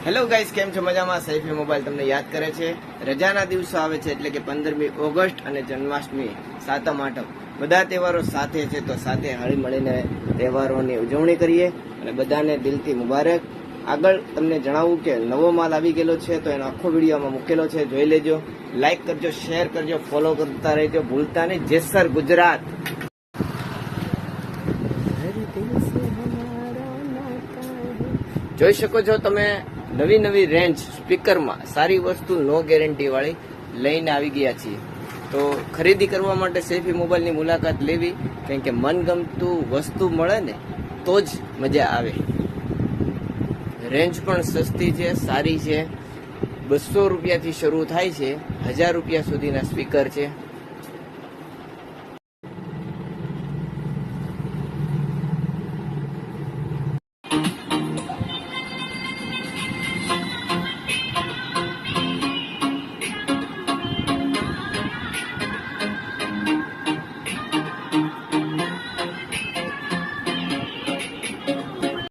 Hello guys, કેમ છો? મજામાં? સૈફી મોબાઈલ તમને યાદ કરે છે. રજાના દિવસો આવે છે એટલે કે 15મી ઓગસ્ટ અને જન્માષ્ટમી, સાતમ આઠમ, બધા તહેવારો સાથે છે. તો સાથે હળી મળીને તહેવારોની ઉજવણી કરીએ અને બધાને દિલથી મુબારક. આગળ તમને જણાવું કે નવો માલ આવી ગયેલો છે, તો એનો આખો વિડીયોમાં મૂકેલો છે, જોઈ લેજો. લાઈક કરજો, શેર કરજો, ફોલો કરતા રહેજો, ભૂલતા નહીં. જેસર ગુજરાત. જોઈ શકો છો તમે, નવી નવી રેન્જ સ્પીકરમાં સારી વસ્તુ, નો ગેરંટી વાળી લઈને આવી ગયા છીએ. તો ખરીદી કરવા માટે સૈફી મોબાઈલની મુલાકાત લેવી, કારણ કે મનગમતું વસ્તુ મળે ને તો જ મજા આવે. રેન્જ પણ સસ્તી છે, સારી છે. 200 રૂપિયાથી શરૂ થાય છે, 1000 રૂપિયા સુધીના સ્પીકર છે.